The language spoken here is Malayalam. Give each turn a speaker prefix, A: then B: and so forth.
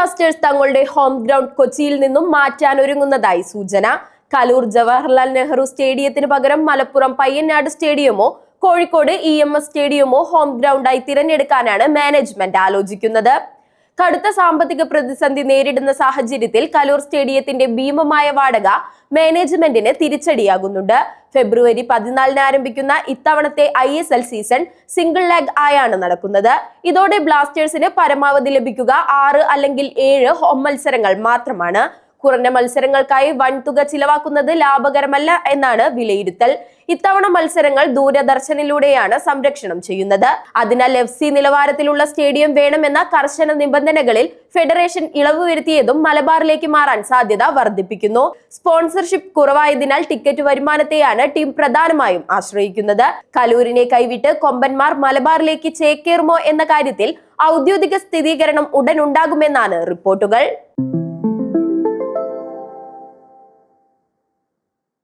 A: ബ്ലാസ്റ്റേഴ്സ് തങ്ങളുടെ ഹോം ഗ്രൗണ്ട് കൊച്ചിയിൽ നിന്നും മാറ്റാൻ ഒരുങ്ങുന്നതായി സൂചന. കലൂർ ജവഹർലാൽ നെഹ്റു സ്റ്റേഡിയത്തിന് പകരം മലപ്പുറം പയ്യനാട് സ്റ്റേഡിയമോ കോഴിക്കോട് EMS സ്റ്റേഡിയമോ ഹോം ഗ്രൗണ്ടായി തിരഞ്ഞെടുക്കാനാണ് മാനേജ്മെന്റ് ആലോചിക്കുന്നത്. കടുത്ത സാമ്പത്തിക പ്രതിസന്ധി നേരിടുന്ന സാഹചര്യത്തിൽ കലൂർ സ്റ്റേഡിയത്തിന്റെ ഭീമമായ വാടക മാനേജ്മെന്റിന് തിരിച്ചടിയാകുന്നുണ്ട്. ഫെബ്രുവരി 14 ആരംഭിക്കുന്ന ഇത്തവണത്തെ ISL സീസൺ സിംഗിൾ ലെഗ് ആയാണ് നടക്കുന്നത്. ഇതോടെ ബ്ലാസ്റ്റേഴ്സിന് പരമാവധി ലഭിക്കുക 6 അല്ലെങ്കിൽ 7 ഹോം മത്സരങ്ങൾ മാത്രമാണ്. കുറഞ്ഞ മത്സരങ്ങൾക്കായി വൻതുക ചിലവാക്കുന്നത് ലാഭകരമല്ല എന്നാണ് വിലയിരുത്തൽ. ഇത്തവണ മത്സരങ്ങൾ ദൂരദർശനിലൂടെയാണ് സംരക്ഷണം ചെയ്യുന്നത്. അതിനാൽ FC നിലവാരത്തിലുള്ള സ്റ്റേഡിയം വേണമെന്ന കർശന നിബന്ധനകളിൽ ഫെഡറേഷൻ ഇളവ് വരുത്തിയതും മലബാറിലേക്ക് മാറാൻ സാധ്യത വർദ്ധിപ്പിക്കുന്നു. സ്പോൺസർഷിപ്പ് കുറവായതിനാൽ ടിക്കറ്റ് വരുമാനത്തെയാണ് ടീം പ്രധാനമായും ആശ്രയിക്കുന്നത്. കലൂരിനെ കൈവിട്ട് കൊമ്പന്മാർ മലബാറിലേക്ക് ചേക്കേറുമോ എന്ന കാര്യത്തിൽ ഔദ്യോഗിക സ്ഥിരീകരണം ഉടൻ ഉണ്ടാകുമെന്നാണ് റിപ്പോർട്ടുകൾ.